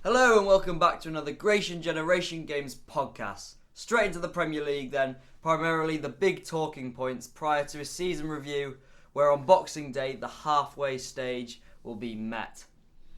Hello and welcome back to another Gration Generation Games podcast. Straight into the Premier League then, primarily the big talking points prior to a season review where on Boxing Day the halfway stage will be met.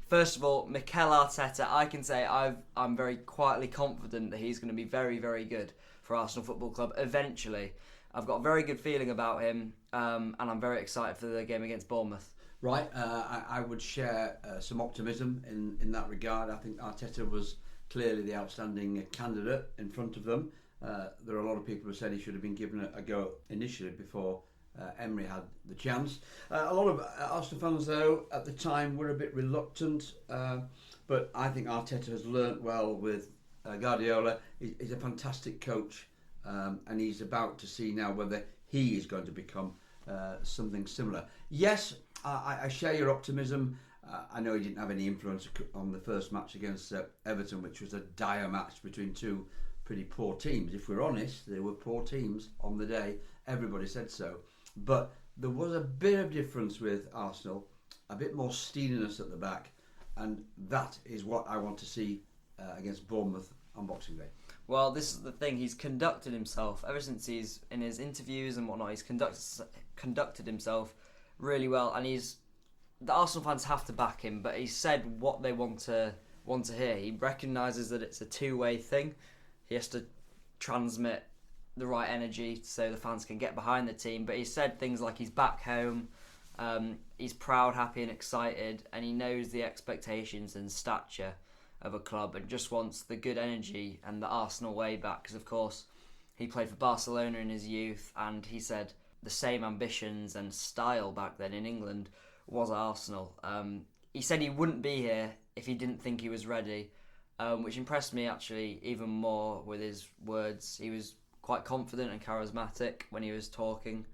First of all, Mikel Arteta, I can say I'm very quietly confident that he's going to be very, very good for Arsenal Football Club eventually. I've got a very good feeling about him and I'm very excited for the game against Bournemouth. Right, I would share some optimism in that regard. I think Arteta was clearly the outstanding candidate in front of them. There are a lot of people who said he should have been given a go initially before Emery had the chance. A lot of Arsenal fans, though, at the time were a bit reluctant, but I think Arteta has learnt well with Guardiola. He's a fantastic coach, and he's about to see now whether he is going to become something similar. Yes, I share your optimism. I know he didn't have any influence on the first match against Everton, which was a dire match between two pretty poor teams. If we're honest, they were poor teams on the day. Everybody said so. But there was a bit of difference with Arsenal, a bit more steeliness at the back, and that is what I want to see against Bournemouth on Boxing Day. Well, this is the thing. He's conducted himself ever since he's in his interviews and whatnot. He's conducted himself really well, and the Arsenal fans have to back him. But he said what they want to hear. He recognises that it's a two-way thing. He has to transmit the right energy so the fans can get behind the team. But he said things like he's back home, he's proud, happy, and excited, and he knows the expectations and stature of a club and just wants the good energy and the Arsenal way back, because of course he played for Barcelona in his youth, and he said the same ambitions and style back then in England was Arsenal. He said he wouldn't be here if he didn't think he was ready, which impressed me actually even more with his words. He was quite confident and charismatic when he was talking,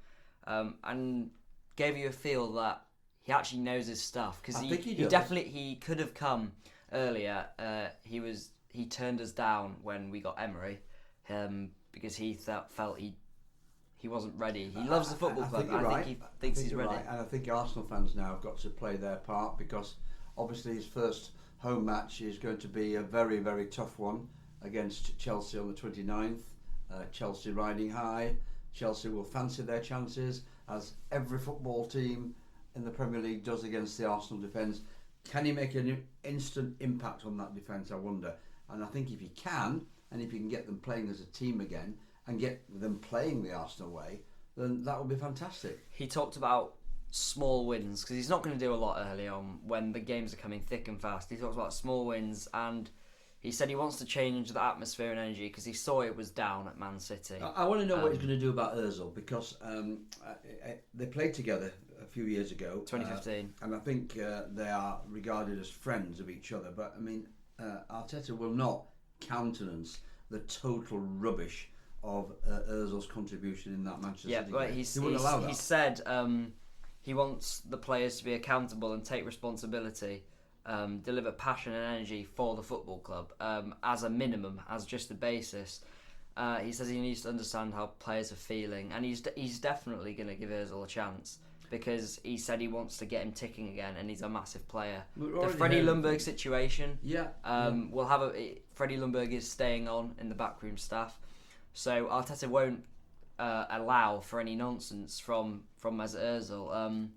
and gave you a feel that he actually knows his stuff, because he could have come earlier. He turned us down when we got Emery, because he felt he wasn't ready. He loves the football club. I think he thinks he's ready. Right. And I think Arsenal fans now have got to play their part, because obviously his first home match is going to be a very, very tough one against Chelsea on the 29th. Chelsea riding high. Chelsea will fancy their chances, as every football team in the Premier League does against the Arsenal defence. Can he make an instant impact on that defence, I wonder? And I think if he can, and if he can get them playing as a team again, and get them playing the Arsenal way, then that would be fantastic. He talked about small wins, because he's not going to do a lot early on when the games are coming thick and fast. He talks about small wins, and he said he wants to change the atmosphere and energy because he saw it was down at Man City. I want to know what he's going to do about Ozil, because they played together a few years ago, 2015, and I think they are regarded as friends of each other. But I mean, Arteta will not countenance the total rubbish of Ozil's contribution in that Manchester City but game. He wouldn't allow that. He said he wants the players to be accountable and take responsibility, deliver passion and energy for the football club, as a minimum, as just a basis. He says he needs to understand how players are feeling, and he's definitely going to give Ozil a chance, because he said he wants to get him ticking again, and he's a massive player. The Freddie Ljungberg situation, we'll have Freddie Ljungberg is staying on in the backroom staff, so Arteta won't allow for any nonsense from Mesut Ozil.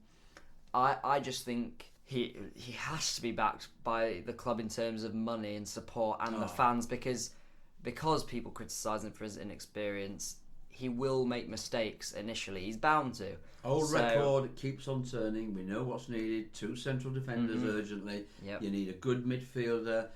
I just think he has to be backed by the club in terms of money and support and the fans, because people criticise him for his inexperience. He will make mistakes initially. He's bound to. Old record keeps on turning. We know what's needed. 2 central defenders urgently. Yep. You need a good midfielder.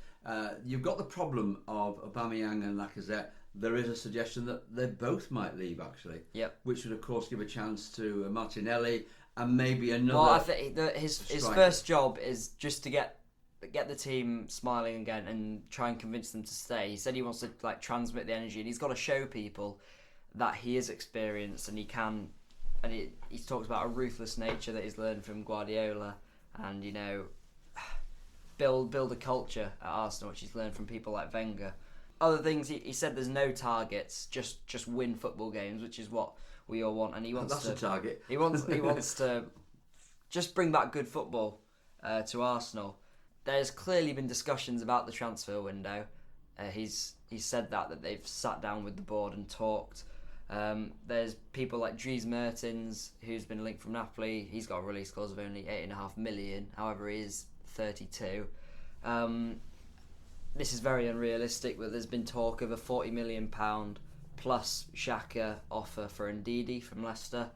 You've got the problem of Aubameyang and Lacazette. There is a suggestion that they both might leave, actually. Yep. Which would, of course, give a chance to Martinelli and maybe another. Well, I think his first job is just to get the team smiling again and try and convince them to stay. He said he wants to transmit the energy, and he's got to show people that he is experienced and he can. And he talks about a ruthless nature that he's learned from Guardiola, and build a culture at Arsenal, which he's learned from people like Wenger. Other things, he said there's no targets, just win football games, which is what we all want, and he wants That's a target. He wants to just bring back good football to Arsenal. there's clearly been discussions about the transfer window. He's said that they've sat down with the board and talked. There's people like Dries Mertens, who's been linked from Napoli. He's got a release clause of only 8.5 million. However, he is 32. This is very unrealistic, but there's been talk of a £40 million plus Xhaka offer for Ndidi from Leicester.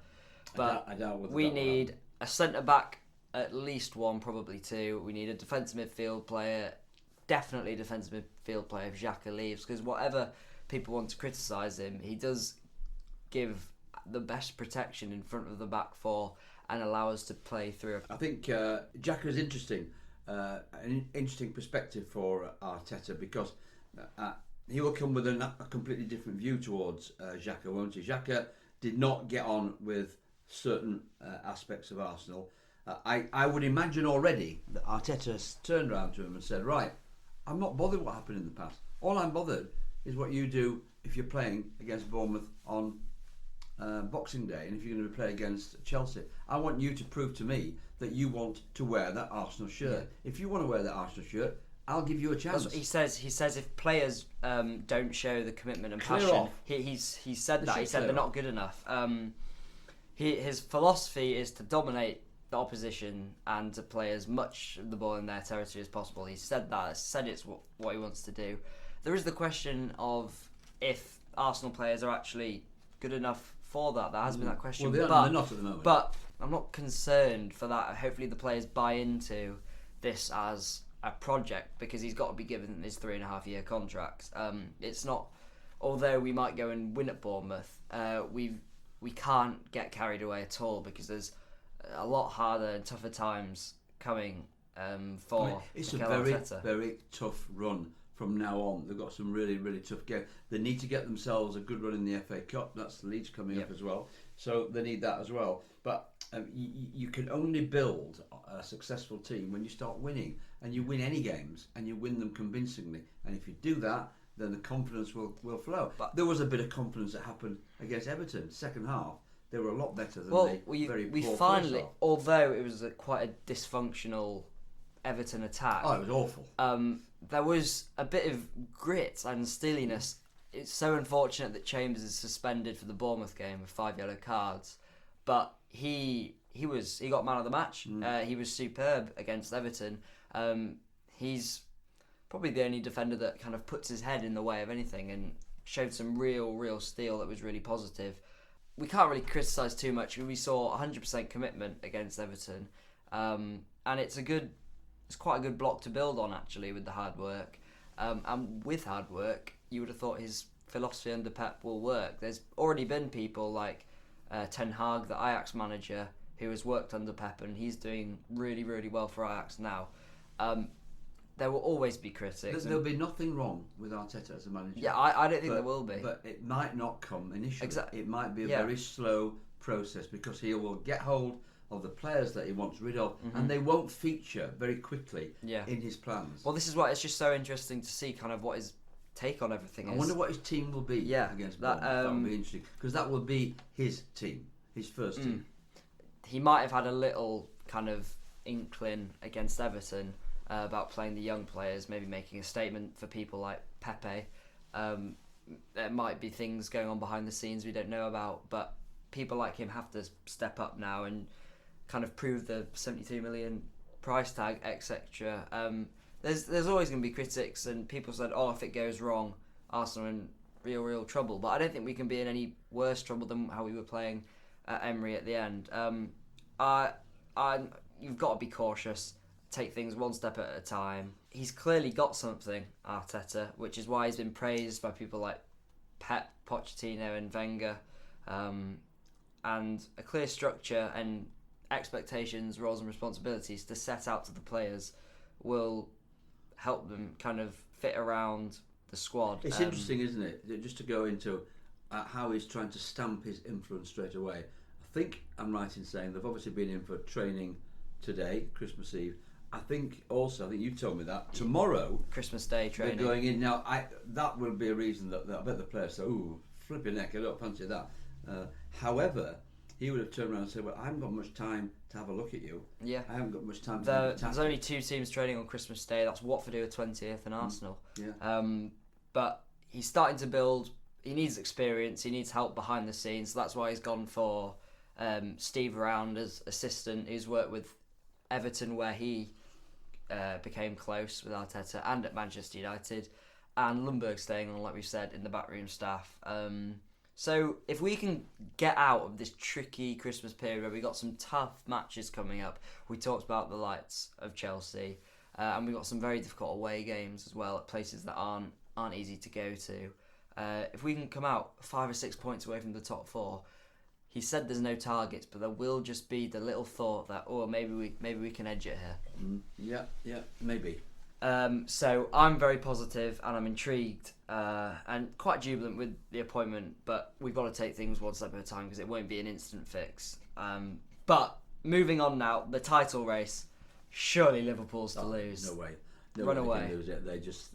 But I doubt we need a centre-back, at least one, probably two. We need a defensive midfield player, definitely a defensive midfield player if Xhaka leaves, because whatever people want to criticise him, he does give the best protection in front of the back four and allow us to play through. I think Xhaka is interesting, an interesting perspective for Arteta, because he will come with a completely different view towards Xhaka, won't he? Xhaka did not get on with certain aspects of Arsenal. I would imagine already that Arteta has turned around to him and said, right, I'm not bothered what happened in the past. All I'm bothered is what you do if you're playing against Bournemouth on Boxing Day, and if you're going to play against Chelsea. I want you to prove to me that you want to wear that Arsenal shirt. Yeah. If you want to wear that Arsenal shirt, I'll give you a chance. That's what he says if players don't show the commitment and Clear passion, off. He said that. He said they're not good enough. His philosophy is to dominate the opposition and to play as much of the ball in their territory as possible. He said that. Said it's what he wants to do. There is the question of if Arsenal players are actually good enough for that. There has been that question. Well, they're not at the moment. But I'm not concerned for that. Hopefully the players buy into this as a project, because he's got to be given his 3.5-year contract. It's not, although we might go and win at Bournemouth, we can't get carried away at all, because there's a lot harder and tougher times coming for it's Mikel a very, Arteta. very tough run from now on. They've got some really, really tough games. They need to get themselves a good run in the FA Cup. That's the Leeds coming up as well. So they need that as well. But you can only build a successful team when you start winning. And you win any games, and you win them convincingly. And if you do that, then the confidence will flow. But there was a bit of confidence that happened against Everton. Second half, they were a lot better than we finally, although it was quite a dysfunctional Everton attack. Oh, it was awful. There was a bit of grit and steeliness. It's so unfortunate that Chambers is suspended for the Bournemouth game with 5 yellow cards, but he got man of the match. He was superb against Everton. He's probably the only defender that kind of puts his head in the way of anything and showed some real steel that was really positive. We can't really criticise too much. We saw 100% commitment against Everton, and it's quite a good block to build on, actually, with the hard work. And with hard work, you would have thought his philosophy under Pep will work. There's already been people like Ten Hag, the Ajax manager, who has worked under Pep, and he's doing really well for Ajax now. There will always be critics. There'll be nothing wrong with Arteta as a manager. Yeah, I don't think there will be. But it might not come initially. Exactly. It might be a very slow process, because he will get hold of the players that he wants rid of, and they won't feature very quickly in his plans. Well, this is why it's just so interesting to see kind of what his take on everything is. I wonder what his team will be against Bournemouth. That will be interesting, because that will be his team, his first team. He might have had a little kind of inkling against Everton about playing the young players, maybe making a statement for people like Pepe. There might be things going on behind the scenes we don't know about, but people like him have to step up now and kind of prove the 72 million price tag, etc. There's always going to be critics, and people said, if it goes wrong, Arsenal are in real trouble. But I don't think we can be in any worse trouble than how we were playing at Emery at the end. You've got to be cautious, take things one step at a time. He's clearly got something, Arteta, which is why he's been praised by people like Pep, Pochettino and Wenger. And a clear structure and expectations, roles and responsibilities to set out to the players will help them kind of fit around the squad. It's interesting, isn't it? Just to go into how he's trying to stamp his influence straight away. I think I'm right in saying they've obviously been in for training today, Christmas Eve. I think you told me that tomorrow, Christmas Day training, they're going in. Now, that will be a reason that I bet the players say, "Ooh, flip your neck, I don't fancy that." However, he would have turned around and said, well, I haven't got much time to have a look at you. Yeah. I haven't got much time to have a There's only 2 teams training on Christmas Day. That's Watford who are 20th and Arsenal. Yeah. But he's starting to build. He needs experience. He needs help behind the scenes. So that's why he's gone for Steve Round as assistant. He's worked with Everton where he became close with Arteta, and at Manchester United. And Lundberg staying on, like we said, in the backroom staff. So if we can get out of this tricky Christmas period where we got some tough matches coming up, we talked about the likes of Chelsea, and we got some very difficult away games as well at places that aren't easy to go to. If we can come out 5 or 6 points away from the top 4, he said there's no targets, but there will just be the little thought that maybe we can edge it here. Yeah, maybe. So I'm very positive and I'm intrigued and quite jubilant with the appointment, but we've got to take things one step at a time because it won't be an instant fix. But moving on now, the title race, surely Liverpool's to lose. No way. Run away. Can lose it. They're just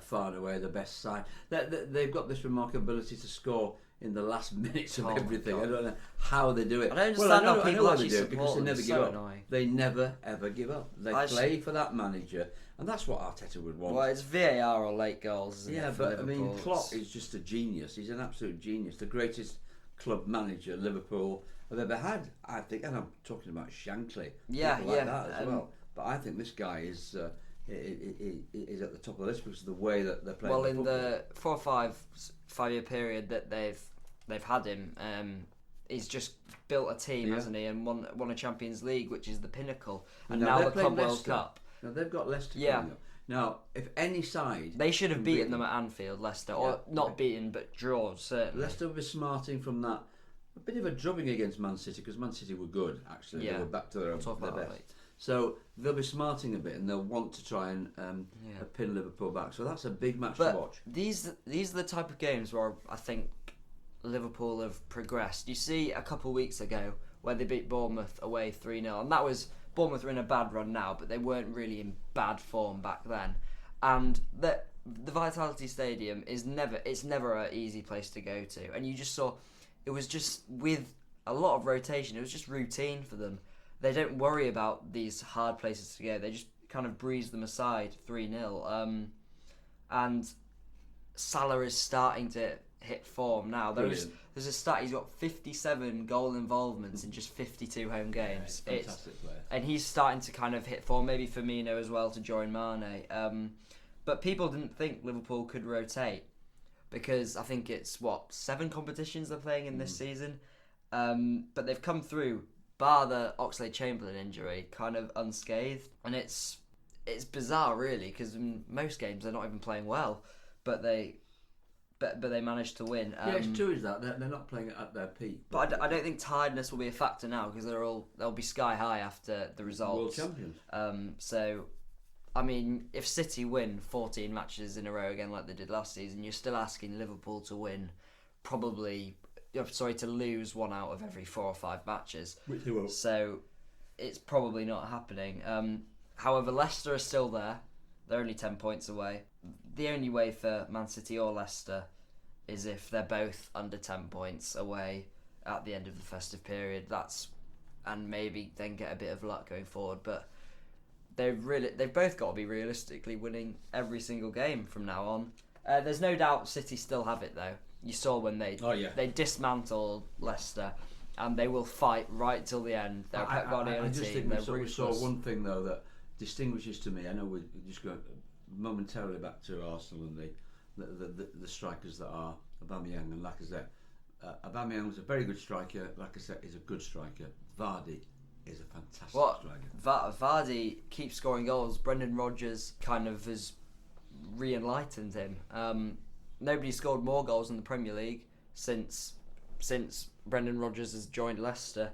far and away the best side. They've got this remarkable ability to score in the last minutes of everything. I don't know how they do it. I don't understand how people I know actually they do it because support they them. never It's give so up. annoying. They never ever give up. They play for that manager, and that's what Arteta would want. Well, it's VAR or late goals, isn't it? But I mean, Klopp is just a genius. He's an absolute genius. The greatest club manager Liverpool have ever had, I think. And I'm talking about Shankly. People like that as well. But I think this guy is at the top of the list because of the way that they're playing. Well, in the 4 or 5 year period that they've had him, he's just built a team, hasn't he, and won a Champions League, which is the pinnacle, and now the Club World Cup. Now they've got Leicester coming up. Now, if any side, they should have beaten them at Anfield, Leicester, or not beaten but drawn certainly. Leicester will be smarting from that. A bit of a drubbing against Man City because Man City were good actually. They were back to their best. So they'll be smarting a bit and they'll want to try and pin Liverpool back. So that's a big match to watch. These are the type of games where I think Liverpool have progressed. You see a couple of weeks ago where they beat Bournemouth away 3-0, and that was Bournemouth are in a bad run now, but they weren't really in bad form back then. And the Vitality Stadium is never an easy place to go to, and you just saw it was just with a lot of rotation. It was just routine for them. They don't worry about these hard places to go. They just kind of breeze them aside 3-0. And Salah is starting to hit form now. There's a stat, he's got 57 goal involvements in just 52 home games. Yeah, fantastic player. And he's starting to kind of hit form, maybe Firmino as well to join Mane. But people didn't think Liverpool could rotate because I think it's, 7 competitions they're playing in this season. But they've come through, bar the Oxlade-Chamberlain injury, kind of unscathed. And it's bizarre, really, because in most games they're not even playing well, but they managed to win. It's true, is that they're not playing at their peak. But I don't think tiredness will be a factor now because they'll be sky high after the results. World champions. So, I mean, if City win 14 matches in a row again like they did last season, you're still asking Liverpool to win to lose 1 out of every 4 or 5 matches. Which they won't. So, it's probably not happening. However, Leicester are still there. They're only 10 points away. The only way for Man City or Leicester is if they're both under 10 points away at the end of the festive period. And maybe then get a bit of luck going forward. But they've both got to be realistically winning every single game from now on. There's no doubt City still have it though. You saw when they dismantled Leicester, and they will fight right till the end. They're a Pep Guardiola I just team. think we saw one thing though that distinguishes to me. I know we're just going momentarily back to Arsenal and the strikers that are Aubameyang and Lacazette. Aubameyang is a very good striker. Lacazette is a good striker. Vardy is a fantastic striker. Vardy keeps scoring goals. Brendan Rodgers kind of has re-enlightened him. Nobody scored more goals in the Premier League since Brendan Rodgers has joined Leicester.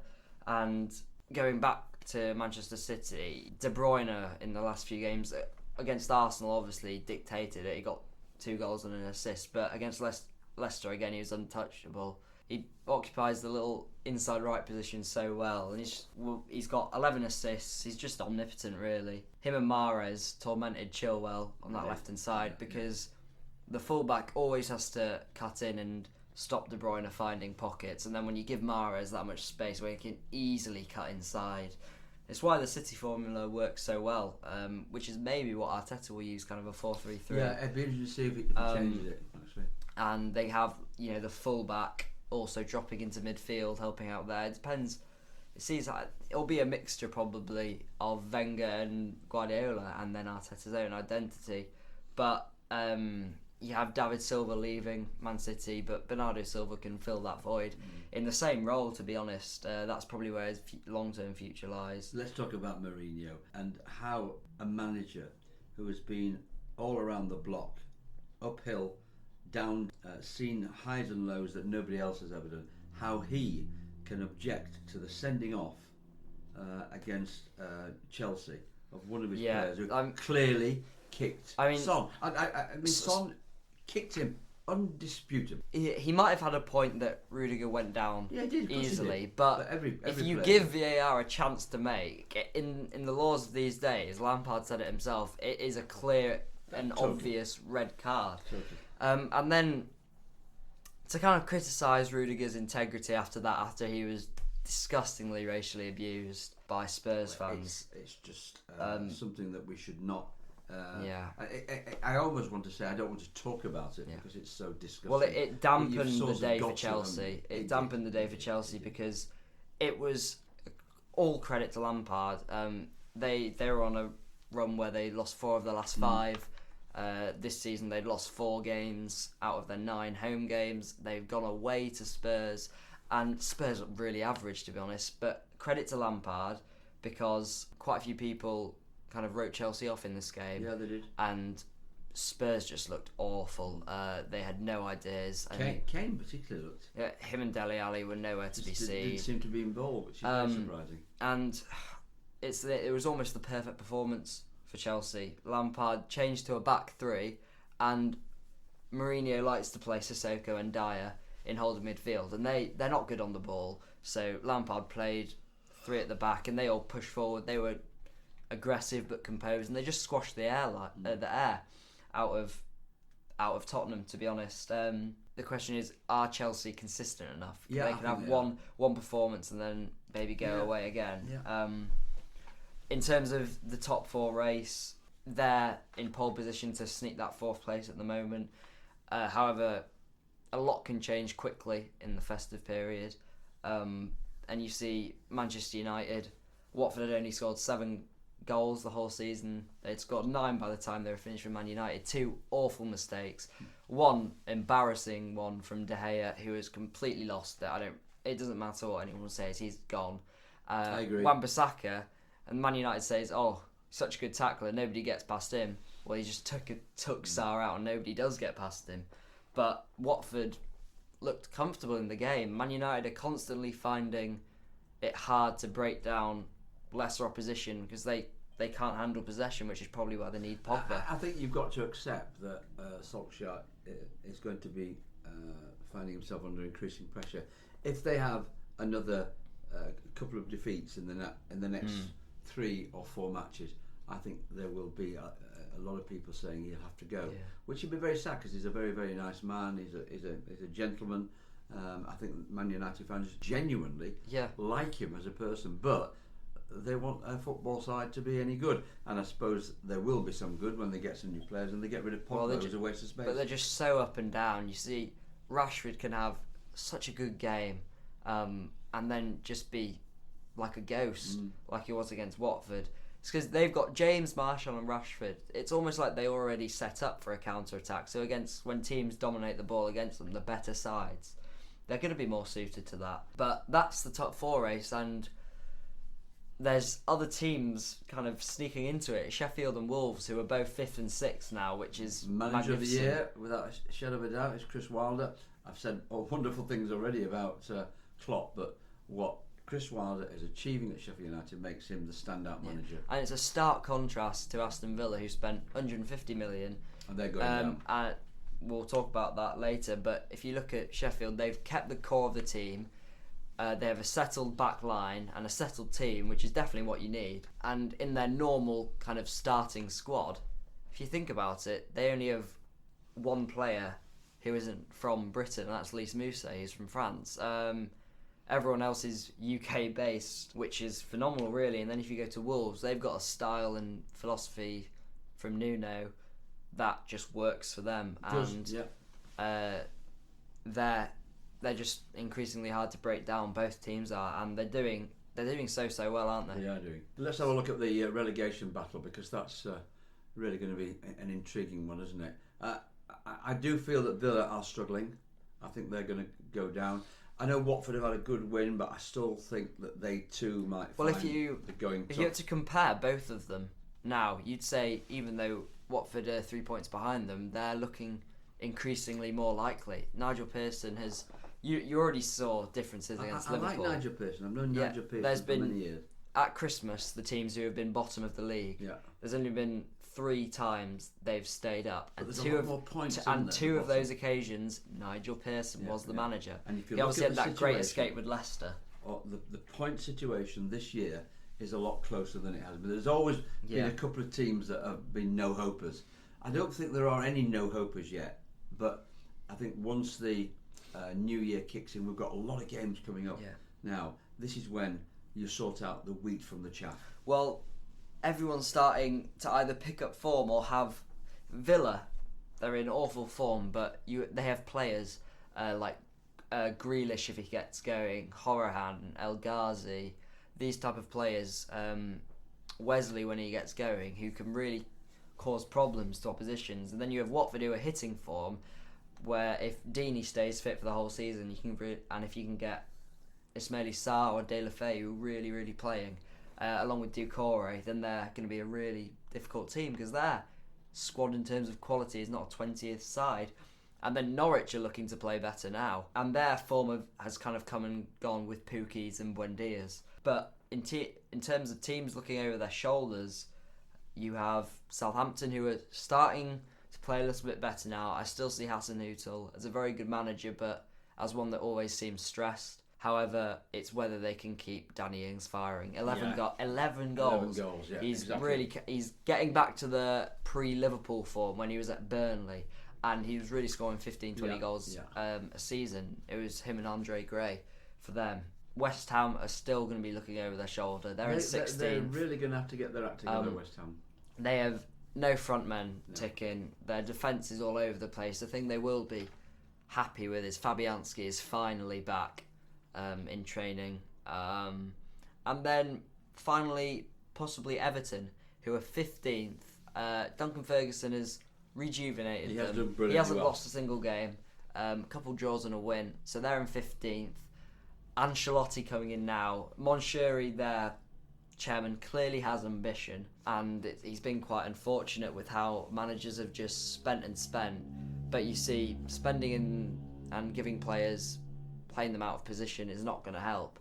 And going back to Manchester City, De Bruyne in the last few games against Arsenal obviously dictated it. He got 2 goals and an assist, but against Leicester again he was untouchable. He occupies the little inside right position so well, and he's got 11 assists. He's just omnipotent, really. Him and Mahrez tormented Chilwell on that left hand side because the fullback always has to cut in and stop De Bruyne finding pockets, and then when you give Mahrez that much space where he can easily cut inside, it's why the City formula works so well, which is maybe what Arteta will use, kind of a 4-3-3. Yeah, it'd be interesting to see if he changes it, actually. And they have, the full-back also dropping into midfield, helping out there. It depends. It seems like it'll be a mixture probably of Wenger and Guardiola and then Arteta's own identity. But you have David Silva leaving Man City, but Bernardo Silva can fill that void in the same role, to be honest. That's probably where his long-term future lies. Let's talk about Mourinho and how a manager who has been all around the block, uphill, down, seen highs and lows that nobody else has ever done, how he can object to the sending off against Chelsea of one of his players who clearly kicked Son. Son kicked him undisputed. He might have had a point that Rudiger went down easily, but if you player. give VAR a chance to make, in the laws of these days, Lampard said it himself, it is a clear and obvious red card. And then to kind of criticise Rudiger's integrity after that, after he was disgustingly racially abused by Spurs fans. It's just something that we should not. I almost want to say I don't want to talk about it because it's so disgusting. Well, it dampened the day for Chelsea. It dampened the day for Chelsea because it was all credit to Lampard. They were on a run where they lost 4 of the last 5. This season they'd lost 4 games out of their 9 home games. They've gone away to Spurs, and Spurs are really average, to be honest. But credit to Lampard, because quite a few people kind of wrote Chelsea off in this game. Yeah, they did. And Spurs just looked awful. They had no ideas. Kane particularly looked. Yeah, him and Dele Alli were nowhere to be seen. Didn't seem to be involved, which is very surprising. And it was almost the perfect performance for Chelsea. Lampard changed to a back 3, and Mourinho likes to play Sissoko and Dyer in holding midfield, and they're not good on the ball. So Lampard played 3 at the back, and they all pushed forward. They were aggressive but composed, and they just squashed the air out of Tottenham, to be honest. The question is, are Chelsea consistent enough? They can have one performance and then maybe go away again. Yeah. In terms of the top 4 race, they're in pole position to sneak that 4th place at the moment. However, a lot can change quickly in the festive period. And you see Manchester United, Watford had only scored 7 goals the whole season. They'd scored 9 by the time they were finished with Man United. 2 awful mistakes. One embarrassing one from De Gea, who was completely lost. It doesn't matter what anyone says, he's gone. I agree. Wan-Bissaka, and Man United says, such a good tackler, nobody gets past him. Well, he just took Sarr out, and nobody does get past him. But Watford looked comfortable in the game. Man United are constantly finding it hard to break down lesser opposition because they can't handle possession, which is probably why they need Pogba. I think you've got to accept that Solskjaer is going to be finding himself under increasing pressure. If they have another couple of defeats in the next 3 or 4 matches, I think there will be a lot of people saying he'll have to go, which would be very sad because he's a very, very nice man. He's a gentleman. I think Man United fans genuinely like him as a person, but they want a football side to be any good, and I suppose there will be some good when they get some new players and they get rid of Pogba, who's a waste of space. But they're just so up and down. You see, Rashford can have such a good game, and then just be like a ghost, like he was against Watford. It's because they've got James, Marshall and Rashford. It's almost like they already set up for a counter-attack. So when teams dominate the ball against them, the better sides, they're going to be more suited to that. But that's the top 4 race, and there's other teams kind of sneaking into it. Sheffield and Wolves, who are both 5th and 6th now, which is Manager of the year, without a shadow of a doubt, is Chris Wilder. I've said wonderful things already about Klopp, but what Chris Wilder is achieving at Sheffield United makes him the standout manager. And it's a stark contrast to Aston Villa, who spent 150 million. And they're going down. And we'll talk about that later, but if you look at Sheffield, they've kept the core of the team. They have a settled back line and a settled team, which is definitely what you need. And in their normal kind of starting squad, if you think about it, they only have one player who isn't from Britain, and that's Lys Mousset, who's from France. Everyone else is UK based, which is phenomenal, really. And then if you go to Wolves, they've got a style and philosophy from Nuno that just works for them, they're just increasingly hard to break down. Both teams are, and they're doing so well, aren't they? They are doing. Let's have a look at the relegation battle, because that's really going to be an intriguing one, isn't it? I do feel that Villa are struggling. I think they're going to go down. I know Watford have had a good win, but I still think that they too might find if you had to compare both of them now, you'd say even though Watford are 3 points behind them, they're looking increasingly more likely. Nigel Pearson has... You already saw differences against Liverpool. I like Nigel Pearson. I've known Nigel Pearson for many years. At Christmas, the teams who have been bottom of the league, there's only been 3 times they've stayed up, and two of those occasions, Nigel Pearson was the manager. And he obviously had that great escape with Leicester. The point situation this year is a lot closer than it has been. There's always been a couple of teams that have been no-hopers. I don't think there are any no-hopers yet, but I think once the new year kicks in, we've got a lot of games coming up. Now, this is when you sort out the wheat from the chaff. Well, everyone's starting to either pick up form or have... Villa, they're in awful form, but they have players like Grealish if he gets going, Horahan, El Ghazi, these type of players, Wesley when he gets going, who can really cause problems to oppositions. And then you have Watford who are hitting form, where if Deeney stays fit for the whole season, and if you can get Ismaili Sarr or De La Fey who are really, really playing, along with Doucouré, then they're going to be a really difficult team, because their squad in terms of quality is not a 20th side. And then Norwich are looking to play better now, and their form has kind of come and gone with Pukki's and Buendia's. But in terms of teams looking over their shoulders, you have Southampton, who are starting to play a little bit better now. I still see Hasenhüttl as a very good manager, but as one that always seems stressed. However, it's whether they can keep Danny Ings firing. 11 goals. 11 goals, yeah, He's getting back to the pre-Liverpool form when he was at Burnley, and he was really scoring 15-20 goals a season. It was him and Andre Gray for them. West Ham are still going to be looking over their shoulder. They're in 16th. They're really going to have to get their act together, West Ham. They have no front men ticking. Their defence is all over the place. The thing they will be happy with is Fabianski is finally back in training. And then finally, possibly Everton, who are 15th. Duncan Ferguson has rejuvenated them. He hasn't lost a single game. A couple draws and a win. So they're in 15th. Ancelotti coming in now. Moncheri, their chairman, clearly has ambition, and he's been quite unfortunate with how managers have just spent and spent. But you see, spending and giving players, playing them out of position is not going to help.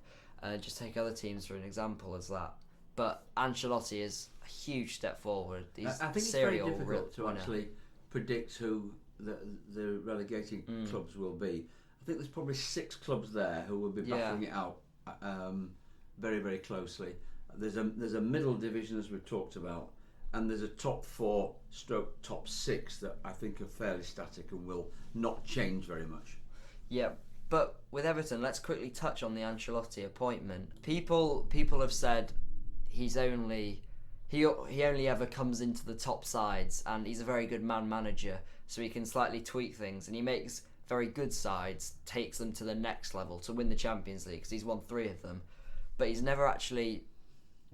Just take other teams for an example as that. But Ancelotti is a huge step forward. I think it's very difficult to actually predict who the relegating clubs will be. I think there's probably 6 clubs there who will be battling it out very, very closely. There's a middle division, as we've talked about, and there's a top 4 / top 6 that I think are fairly static and will not change very much. Yeah, but with Everton, let's quickly touch on the Ancelotti appointment. People have said he only ever comes into the top sides, and he's a very good manager, so he can slightly tweak things, and he makes very good sides, takes them to the next level to win the Champions League, because he's won 3 of them. But he's never actually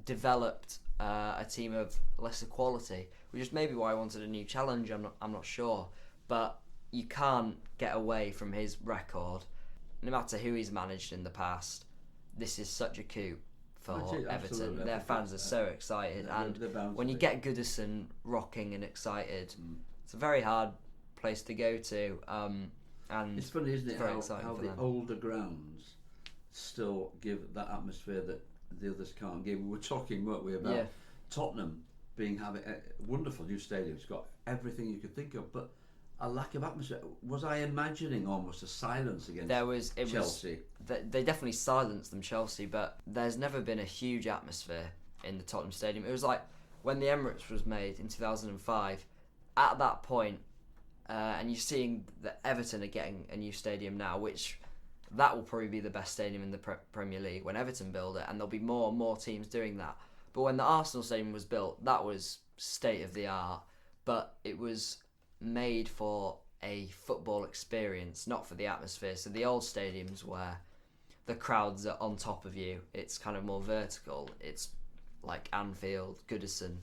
developed a team of lesser quality, which is maybe why I wanted a new challenge. I'm not sure, but you can't get away from his record. No matter who he's managed in the past, this is such a coup for Everton. Absolutely. Their fans are so excited, and when you get Goodison rocking and excited, it's a very hard place to go to. And it's funny, isn't it, how the them. older grounds still give that atmosphere that the others can't give. We were talking, weren't we, about Tottenham having a wonderful new stadium. It's got everything you could think of, but a lack of atmosphere. Was I imagining almost a silence against Chelsea? They definitely silenced them, Chelsea, but there's never been a huge atmosphere in the Tottenham Stadium. It was like when the Emirates was made in 2005. At that point, and you're seeing that Everton are getting a new stadium now, which that will probably be the best stadium in the Premier League when Everton build it, and there'll be more and more teams doing that. But when the Arsenal stadium was built, that was state of the art, but it was made for a football experience, not for the atmosphere. So the old stadiums where the crowds are on top of you, it's kind of more vertical. It's like Anfield, Goodison,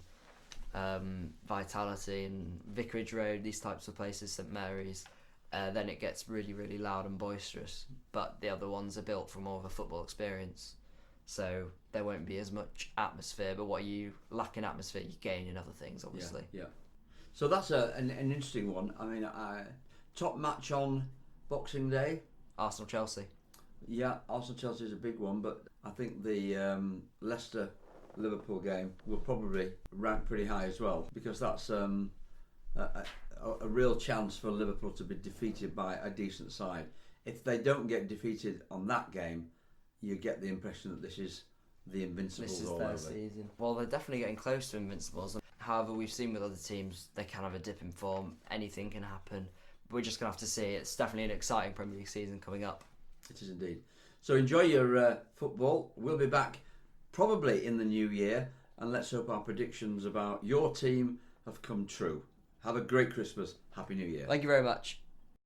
Vitality and Vicarage Road, these types of places, St Mary's. Then it gets really, really loud and boisterous. But the other ones are built for more of a football experience. So there won't be as much atmosphere, but what you lack in atmosphere, you gain in other things, obviously. Yeah. So that's an interesting one. I mean, top match on Boxing Day? Arsenal-Chelsea. Yeah, Arsenal-Chelsea is a big one, but I think the Leicester-Liverpool game will probably rank pretty high as well, because that's a real chance for Liverpool to be defeated by a decent side. If they don't get defeated on that game, you get the impression that this is the Invincibles This is all their over. season. Well, they're definitely getting close to Invincibles. However, we've seen with other teams, they can have a dip in form. Anything can happen. We're just going to have to see. It's definitely an exciting Premier League season coming up. It is indeed. So enjoy your football. We'll be back probably in the new year, and let's hope our predictions about your team have come true. Have a great Christmas. Happy New Year. Thank you very much.